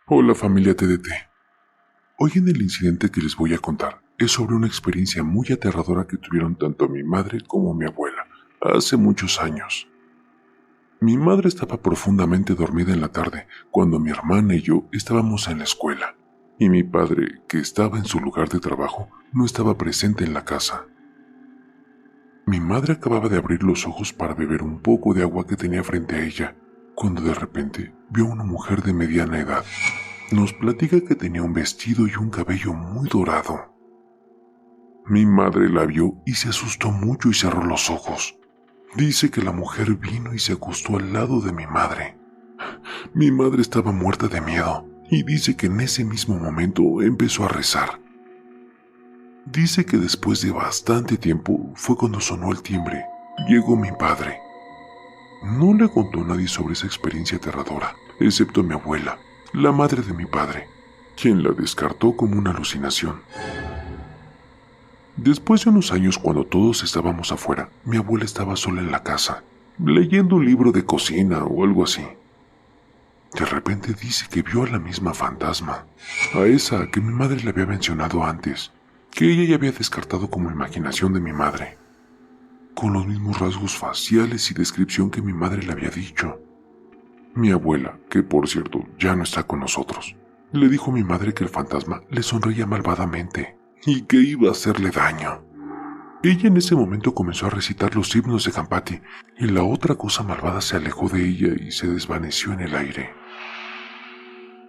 Hola familia TDT. Hoy en el incidente que les voy a contar es sobre una experiencia muy aterradora que tuvieron tanto mi madre como mi abuela hace muchos años. Mi madre estaba profundamente dormida en la tarde cuando mi hermana y yo estábamos en la escuela, y mi padre, que estaba en su lugar de trabajo, no estaba presente en la casa. Mi madre acababa de abrir los ojos para beber un poco de agua que tenía frente a ella, cuando de repente vio a una mujer de mediana edad. Nos platica que tenía un vestido y un cabello muy dorado. Mi madre la vio y se asustó mucho y cerró los ojos. Dice que la mujer vino y se acostó al lado de mi madre. Mi madre estaba muerta de miedo y dice que en ese mismo momento empezó a rezar. Dice que después de bastante tiempo fue cuando sonó el timbre. Llegó mi padre. No le contó a nadie sobre esa experiencia aterradora, excepto a mi abuela, la madre de mi padre, quien la descartó como una alucinación. Después de unos años, cuando todos estábamos afuera, mi abuela estaba sola en la casa, leyendo un libro de cocina o algo así. De repente dice que vio a la misma fantasma, a esa que mi madre le había mencionado antes, que ella ya había descartado como imaginación de mi madre, con los mismos rasgos faciales y descripción que mi madre le había dicho. Mi abuela, que por cierto ya no está con nosotros, le dijo a mi madre que el fantasma le sonreía malvadamente y que iba a hacerle daño. Ella en ese momento comenzó a recitar los himnos de Campati y la otra cosa malvada se alejó de ella y se desvaneció en el aire.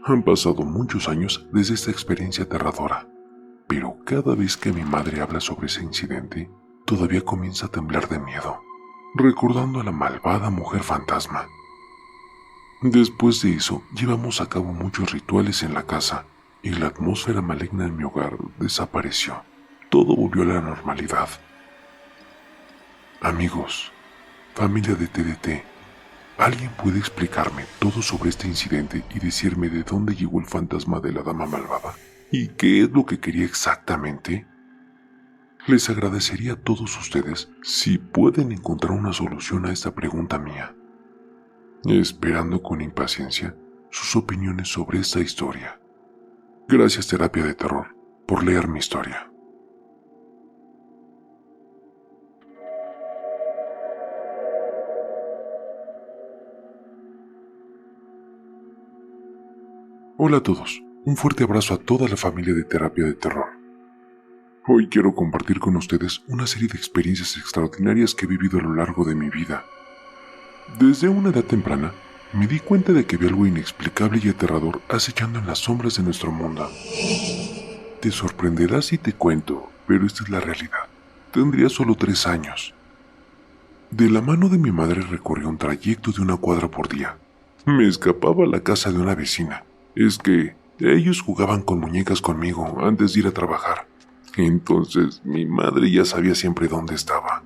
Han pasado muchos años desde esta experiencia aterradora, pero cada vez que mi madre habla sobre ese incidente, todavía comienza a temblar de miedo, recordando a la malvada mujer fantasma. Después de eso, llevamos a cabo muchos rituales en la casa y la atmósfera maligna en mi hogar desapareció. Todo volvió a la normalidad. Amigos, familia de TDT, ¿alguien puede explicarme todo sobre este incidente y decirme de dónde llegó el fantasma de la dama malvada? ¿Y qué es lo que quería exactamente? Les agradecería a todos ustedes si pueden encontrar una solución a esta pregunta mía, esperando con impaciencia sus opiniones sobre esta historia. Gracias, Terapia de Terror, por leer mi historia. Hola a todos, un fuerte abrazo a toda la familia de Terapia de Terror. Hoy quiero compartir con ustedes una serie de experiencias extraordinarias que he vivido a lo largo de mi vida. Desde una edad temprana, me di cuenta de que había algo inexplicable y aterrador acechando en las sombras de nuestro mundo. Te sorprenderás si te cuento, pero esta es la realidad. Tendría solo 3 años. De la mano de mi madre recorrí un trayecto de 1 cuadra por día. Me escapaba a la casa de una vecina. Es que ellos jugaban con muñecas conmigo antes de ir a trabajar. Entonces mi madre ya sabía siempre dónde estaba.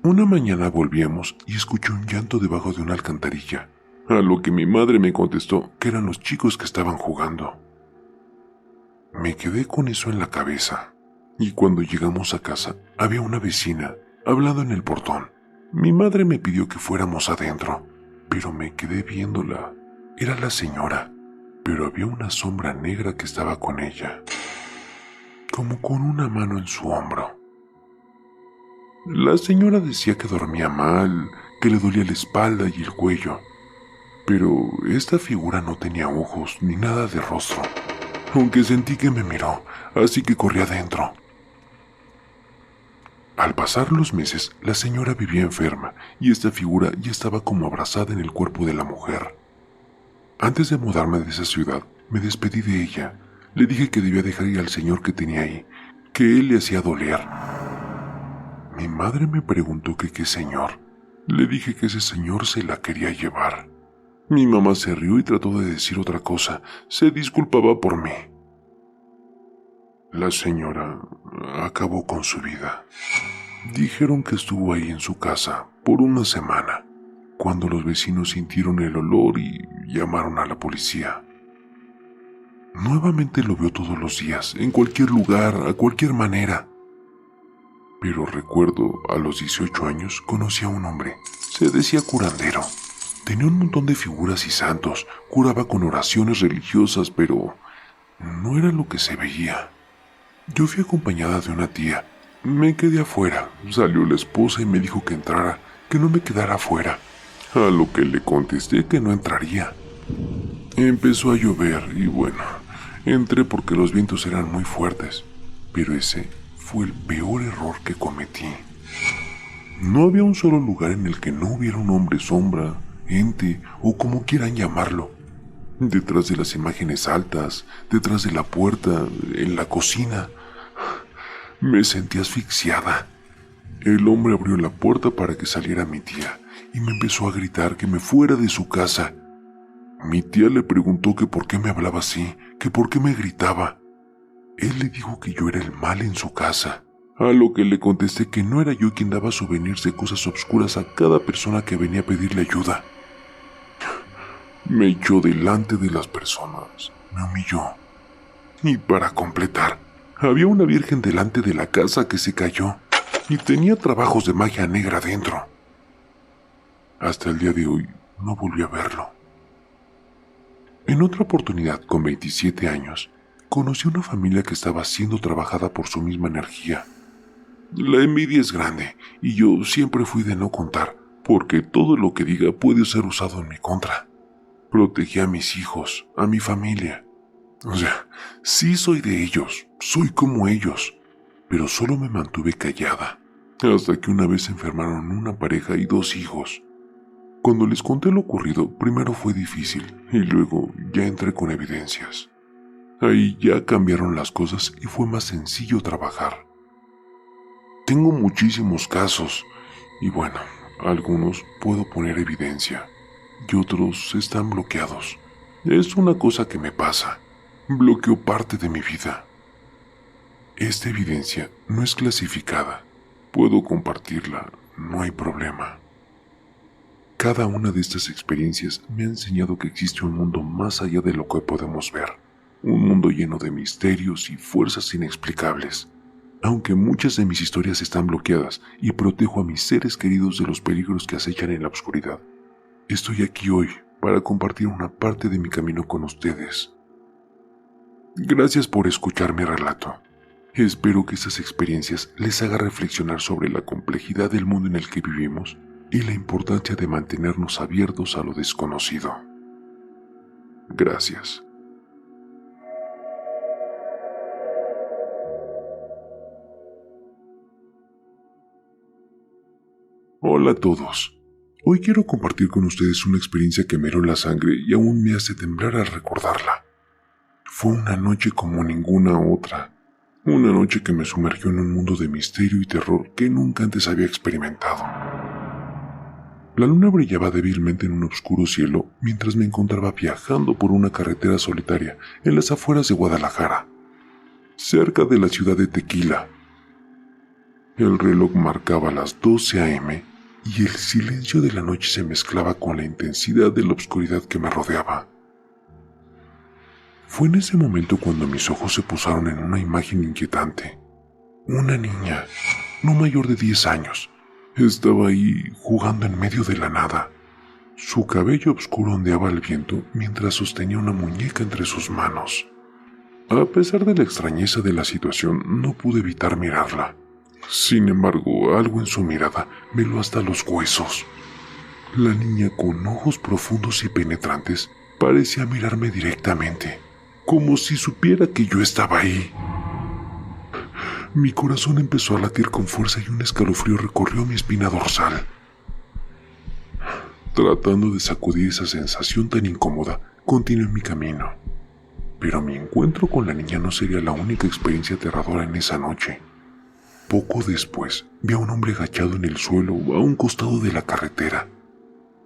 Una mañana volvíamos y escuché un llanto debajo de una alcantarilla, a lo que mi madre me contestó que eran los chicos que estaban jugando. Me quedé con eso en la cabeza, y cuando llegamos a casa había una vecina hablando en el portón. Mi madre me pidió que fuéramos adentro, pero me quedé viéndola. Era la señora, pero había una sombra negra que estaba con ella, como con una mano en su hombro. La señora decía que dormía mal, que le dolía la espalda y el cuello, pero esta figura no tenía ojos ni nada de rostro, aunque sentí que me miró, así que corrí adentro. Al pasar los meses, la señora vivía enferma y esta figura ya estaba como abrazada en el cuerpo de la mujer. Antes de mudarme de esa ciudad, me despedí de ella. Le dije que debía dejar ir al señor que tenía ahí, que él le hacía doler. Mi madre me preguntó que qué señor. Le dije que ese señor se la quería llevar. Mi mamá se rió y trató de decir otra cosa. Se disculpaba por mí. La señora acabó con su vida. Dijeron que estuvo ahí en su casa por 1 semana, cuando los vecinos sintieron el olor y llamaron a la policía. Nuevamente lo vio todos los días, en cualquier lugar, a cualquier manera. Pero recuerdo, a los 18 años, conocí a un hombre. Se decía curandero. Tenía un montón de figuras y santos, curaba con oraciones religiosas, pero no era lo que se veía. Yo fui acompañada de una tía. Me quedé afuera. Salió la esposa y me dijo que entrara, que no me quedara afuera. A lo que le contesté que no entraría. Empezó a llover y bueno, entré porque los vientos eran muy fuertes, pero ese fue el peor error que cometí. No había un solo lugar en el que no hubiera un hombre sombra, ente o como quieran llamarlo. Detrás de las imágenes altas, detrás de la puerta, en la cocina. Me sentí asfixiada. El hombre abrió la puerta para que saliera mi tía y me empezó a gritar que me fuera de su casa. Mi tía le preguntó que por qué me hablaba así, que por qué me gritaba. Él le dijo que yo era el mal en su casa, a lo que le contesté que no era yo quien daba souvenirs de cosas obscuras a cada persona que venía a pedirle ayuda. Me echó delante de las personas, me humilló. Y para completar, había una virgen delante de la casa que se cayó y tenía trabajos de magia negra dentro. Hasta el día de hoy no volví a verlo. En otra oportunidad, con 27 años, conocí una familia que estaba siendo trabajada por su misma energía. La envidia es grande y yo siempre fui de no contar, porque todo lo que diga puede ser usado en mi contra. Protegí a mis hijos, a mi familia. O sea, sí soy de ellos, soy como ellos, pero solo me mantuve callada, hasta que una vez se enfermaron una pareja y 2 hijos. Cuando les conté lo ocurrido, primero fue difícil y luego ya entré con evidencias. Ahí ya cambiaron las cosas y fue más sencillo trabajar. Tengo muchísimos casos y bueno, algunos puedo poner evidencia y otros están bloqueados. Es una cosa que me pasa. Bloqueó parte de mi vida. Esta evidencia no es clasificada. Puedo compartirla, no hay problema. Cada una de estas experiencias me ha enseñado que existe un mundo más allá de lo que podemos ver. Un mundo lleno de misterios y fuerzas inexplicables. Aunque muchas de mis historias están bloqueadas y protejo a mis seres queridos de los peligros que acechan en la oscuridad, estoy aquí hoy para compartir una parte de mi camino con ustedes. Gracias por escuchar mi relato. Espero que estas experiencias les haga reflexionar sobre la complejidad del mundo en el que vivimos y la importancia de mantenernos abiertos a lo desconocido. Gracias. Hola a todos. Hoy quiero compartir con ustedes una experiencia que me heló la sangre y aún me hace temblar al recordarla. Fue una noche como ninguna otra. Una noche que me sumergió en un mundo de misterio y terror que nunca antes había experimentado. La luna brillaba débilmente en un oscuro cielo mientras me encontraba viajando por una carretera solitaria en las afueras de Guadalajara, cerca de la ciudad de Tequila. El reloj marcaba las 12 a.m. y el silencio de la noche se mezclaba con la intensidad de la oscuridad que me rodeaba. Fue en ese momento cuando mis ojos se posaron en una imagen inquietante. Una niña, no mayor de 10 años, estaba ahí jugando en medio de la nada. Su cabello oscuro ondeaba al viento mientras sostenía una muñeca entre sus manos. A pesar de la extrañeza de la situación, no pude evitar mirarla. Sin embargo, algo en su mirada me heló hasta los huesos. La niña, con ojos profundos y penetrantes, parecía mirarme directamente, como si supiera que yo estaba ahí. Mi corazón empezó a latir con fuerza y un escalofrío recorrió mi espina dorsal. Tratando de sacudir esa sensación tan incómoda, continué mi camino. Pero mi encuentro con la niña no sería la única experiencia aterradora en esa noche. Poco después, vi a un hombre agachado en el suelo a un costado de la carretera.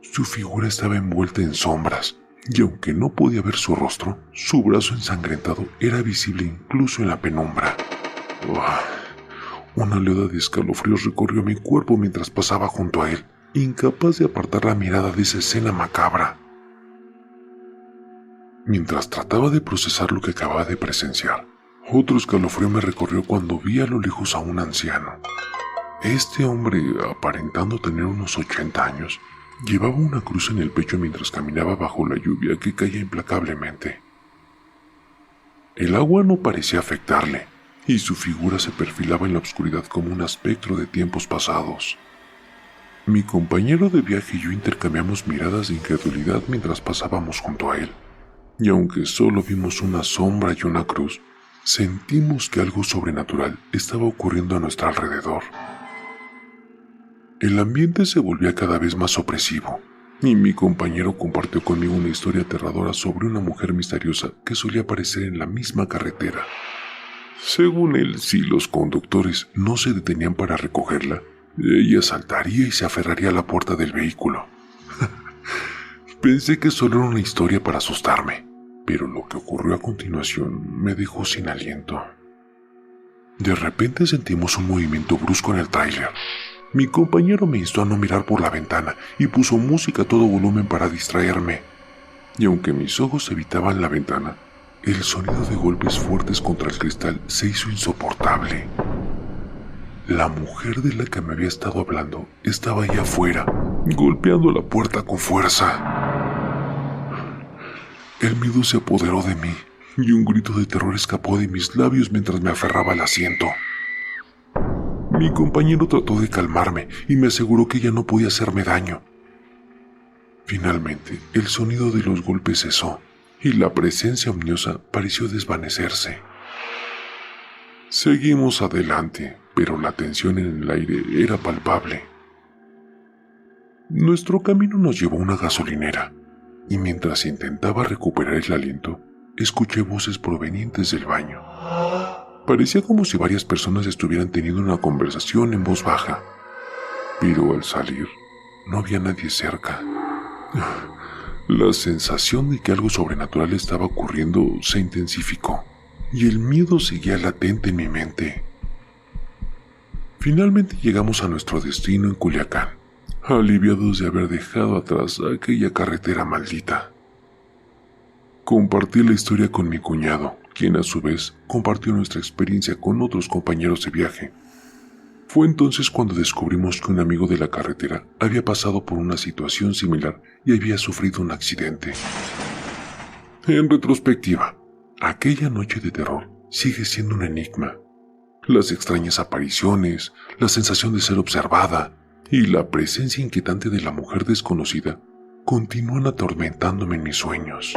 Su figura estaba envuelta en sombras, y aunque no podía ver su rostro, su brazo ensangrentado era visible incluso en la penumbra. Una oleada de escalofríos recorrió mi cuerpo mientras pasaba junto a él, incapaz de apartar la mirada de esa escena macabra. Mientras trataba de procesar lo que acababa de presenciar, otro escalofrío me recorrió cuando vi a lo lejos a un anciano. Este hombre, aparentando tener unos 80 años, Llevaba una cruz en el pecho mientras caminaba bajo la lluvia que caía implacablemente. El agua no parecía afectarle, y su figura se perfilaba en la oscuridad como un espectro de tiempos pasados. Mi compañero de viaje y yo intercambiamos miradas de incredulidad mientras pasábamos junto a él, y aunque solo vimos una sombra y una cruz, sentimos que algo sobrenatural estaba ocurriendo a nuestro alrededor. El ambiente se volvía cada vez más opresivo, y mi compañero compartió conmigo una historia aterradora sobre una mujer misteriosa que solía aparecer en la misma carretera. Según él, si los conductores no se detenían para recogerla, ella saltaría y se aferraría a la puerta del vehículo. Pensé que solo era una historia para asustarme, pero lo que ocurrió a continuación me dejó sin aliento. De repente sentimos un movimiento brusco en el tráiler. Mi compañero me instó a no mirar por la ventana y puso música a todo volumen para distraerme. Y aunque mis ojos evitaban la ventana, el sonido de golpes fuertes contra el cristal se hizo insoportable. La mujer de la que me había estado hablando estaba allá afuera, golpeando la puerta con fuerza. El miedo se apoderó de mí y un grito de terror escapó de mis labios mientras me aferraba al asiento. Mi compañero trató de calmarme y me aseguró que ella no podía hacerme daño. Finalmente, el sonido de los golpes cesó y la presencia ominosa pareció desvanecerse. Seguimos adelante, pero la tensión en el aire era palpable. Nuestro camino nos llevó a una gasolinera, y mientras intentaba recuperar el aliento, escuché voces provenientes del baño. Parecía como si varias personas estuvieran teniendo una conversación en voz baja, pero al salir no había nadie cerca. La sensación de que algo sobrenatural estaba ocurriendo se intensificó, y el miedo seguía latente en mi mente. Finalmente llegamos a nuestro destino en Culiacán, aliviados de haber dejado atrás aquella carretera maldita. Compartí la historia con mi cuñado, quien a su vez compartió nuestra experiencia con otros compañeros de viaje. Fue entonces cuando descubrimos que un amigo de la carretera había pasado por una situación similar y había sufrido un accidente. En retrospectiva, aquella noche de terror sigue siendo un enigma. Las extrañas apariciones, la sensación de ser observada y la presencia inquietante de la mujer desconocida continúan atormentándome en mis sueños.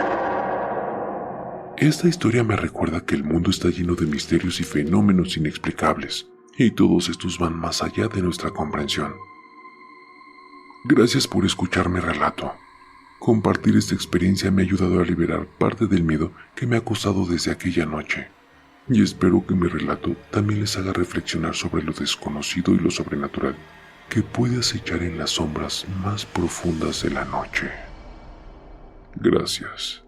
Esta historia me recuerda que el mundo está lleno de misterios y fenómenos inexplicables, y todos estos van más allá de nuestra comprensión. Gracias por escuchar mi relato. Compartir esta experiencia me ha ayudado a liberar parte del miedo que me ha acosado desde aquella noche, y espero que mi relato también les haga reflexionar sobre lo desconocido y lo sobrenatural que puede acechar en las sombras más profundas de la noche. Gracias.